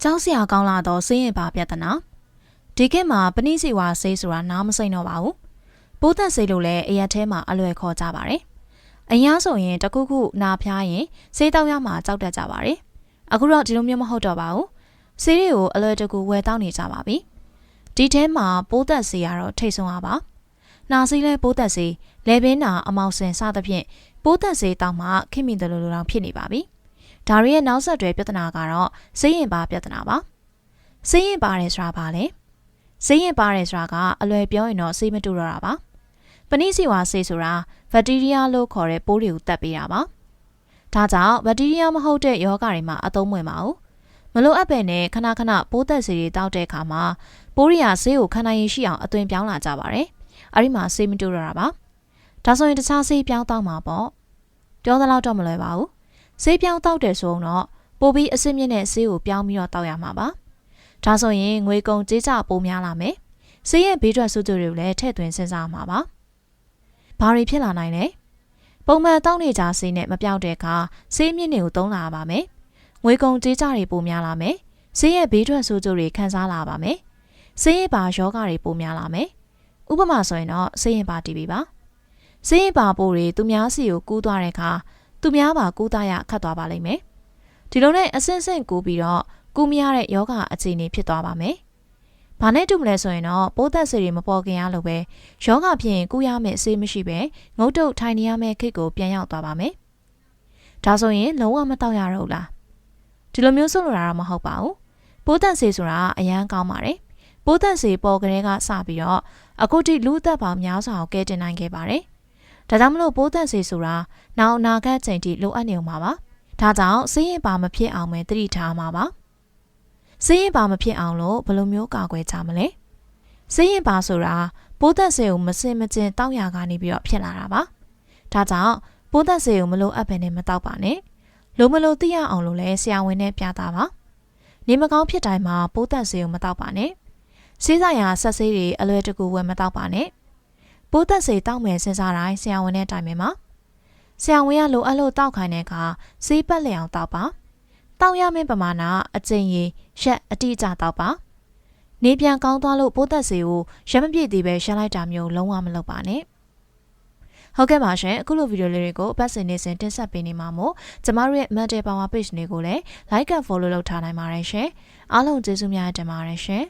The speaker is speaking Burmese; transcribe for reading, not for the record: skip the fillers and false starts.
ကျောင်းဆရာကောင်းလာတော့ဆေးရင်ပါပြဿနာဒီခေတ်မှာပဏိစီဝါဆေးဆိုတာနားမစိမ့်တော့ပါဘူးပိုးသက်ဆေးလို့လည်းအရက်ထဲမှာအလွယ်ခေါ်ကြပါတယ်အရင်ဆိုရင်တခုခုနာဖျားရင်ဆေးတောက်ရမှာကြောက်တတ်ကြပါတယ်အခုတော့ဒီလိုမျိုးမဟုတ်တော့ပါဘူးဆေးတွေကိုအလွယ်တကူဝယ်တောက်နေကြပါပြီဒီထဲမှာပိုးသက်ဆေးကတော့ထိတ်ဆုံးပါနာဆေးလဲပိုးသက်ဆေးလေပင်နာအမောင်စင်စသဖြင့်ပိုးသက်ဆေးတောက်မှခင်မိတယ်လို့လောင်ဖြစ်နေပါပြီဒါရီရဲ့နောက်ဆက်တွဲပြဿနာကတော့ဆေးရင်ပါပြဿနာပါဆေးရင်ပါတယ်ဆိုတာဘာလဲဆေးရင်ပါတယ်ဆိုတာကအလွယ်ပြောရင်တော့ဆေးမတူတော့တာပါပဏိစီဝါဆေးဆိုတာဘက်တီးရီးယားလို့ခေါ်တဲ့ပိုးတွေကိုတတ်ပေးတာပါဒါကြောင့်ဘက်တီးရီးယားမဟုတ်တဲ့ရောဂါတွေမှာအသုံးဝင်ပါဘူးမလိုအပ်ပဲနဲ့ခဏခဏပိုးသက်ဆေးတွေတောက်တဲ့အခါမှာပိုးရီယာဆေးကိုခန္ဓာရင်ရှိအောင်အသွင်ပြောင်းလာကြပါတယ်အဲ့ဒီမှာဆေးမတူတော့တာပါဒါဆိုရင်တခြားဆေးပြောင်းတောက်မှာပေါ့ပြောသလောက်တော့မလွယ်ပါဘူးဆေးပြောင်းတောက်တယ်ဆိုတော့ပိုပြီးအစစ်မြင့်တဲ့ဆေးကိုပြောင်းပြီးတော့တောက်ရမှာပါဒါဆိုရင်ငွေကုန်ကြေးကျပိုများလာမယ်ဆေးရဲ့ဘေးထွက်ဆိုးကျိုးတွေကိုလည်းထည့်သွင်းစဉ်းစားမှာပါဘာတွေဖြစ်လာနိုင်လဲပုံမှန်တောက်နေကြဆေးနဲ့မပြောက်တဲ့အခါဆေးမြင့်တွေကိုသုံးလာပါမယ်ငွေကုန်ကြေးကျတွေပိုများလာမယ်ဆေးရဲ့ဘေးထွက်ဆိုးကျိုးတွေခံစားလာပါမယ်ဆေးရပါယောဂတွေပိုများလာမယ်ဥပမာဆိုရင်တော့ဆေးရင်ပါတီးပြီပါဆေးရင်ပါပိုးတွေသူများစီကိုကူးသွားတဲ့အခါသူများပါကူးသားရခတ်သွားပါလိမ့်မယ်ဒီလိုနဲ့အဆင့်ဆင့်ကူးပြီးတော့ကူးမရတဲ့ယောဂအခြေအနေဖြစ်သွားပါမယ်ဘာနဲ့တူမလဲဆိုရင်တော့ပိုးသက်ဆေးတွေမပေါ်ခင်ရလို့ပဲယောဂဖြစ်ရင်ကူးရမယ့်ဆေးမရှိပဲငုတ်တုတ်ထိုင်နေရမယ့်ခိတ်ကိုပြန်ရောက်သွားပါမယ်ဒါဆိုရင်လုံးဝမတောက်ရတော့လားဒီလိုမျိုးဆိုလိုတာတော့မဟုတ်ပါဘူးပိုးသက်ဆေးဆိုတာအရန်ကောင်းပါတယ်ပိုးသက်ဆေးပေါ်ကလေးကစပြီးတော့အခုထိလူသက်ပေါင်းများစွာကိုကဲတင်နိုင်ခဲ့ပါတယ်။ဒါကြောင့်မလို့ပိုးသက်ဆေးဆိုတာနောက်အနာဂတ်ချိန်ထိလိုအပ်နေမှာပါ။ဒါကြောင့်ဆေးရင်ပါမဖြစ်အောင်ပဲသတိထားမှာပါ။ဆေးရင်ပါမဖြစ်အောင်လို့ဘယ်လိုမျိုးကာကွယ်ကြမလဲ။ဆေးရင်ပါဆိုတာပိုးသက်ဆေးကိုမစင်မကျင်တောက်ရကနေပြီးတော့ဖြစ်လာတာပါ။ဒါကြောင့်ပိုးသက်ဆေးကိုမလိုအပ်ဘဲနဲ့မတောက်ပါနဲ့။လိုမလိုသိရအောင်လို့လဲဆရာဝန်နဲ့ပြတာပါ။နေမကောင်းဖြစ်တိုင်းမှာပိုးသက်ဆေးကိုမတောက်ပါနဲ့။ဆေးဆိုင်ရာဆက်ဆေးတွေအလွယ်တကူဝယ်မတောက်ပါနဲ့ပိုးသက်ဆေးတောက်မယ်စဉ်းစားတိုင်းဆရာဝန်နဲ့တိုင်ပင်ပါဆရာဝန်ကလိုအပ်လို့တောက်ခိုင်းတဲ့အခါဆေးပတ်လျောင်တောက်ပါတောက်ရမယ့်ပမာဏအကျဉ်းကြီးရက်အတိအကျတောက်ပါနေပြန်ကောင်းသွားလို့ပိုးသက်ဆေးကိုရက်မပြည့်သေးပဲရှင်းလိုက်တာမျိုးလုံးဝမလုပ်ပါနဲ့ဟုတ်ကဲ့ပါရှင်အခုလိုဗီဒီယိုလေးတွေကိုအပတ်စဉ်နေ့စဉ်တင်ဆက်ပေးနေမှာမို့ကျမတို့ရဲ့ Mental Power Page တွေကိုလည်း Like and Follow လုပ်ထားနိုင်ပါတယ်ရှင်အားလုံးကျေးဇူးများတင်ပါတယ်ရှင်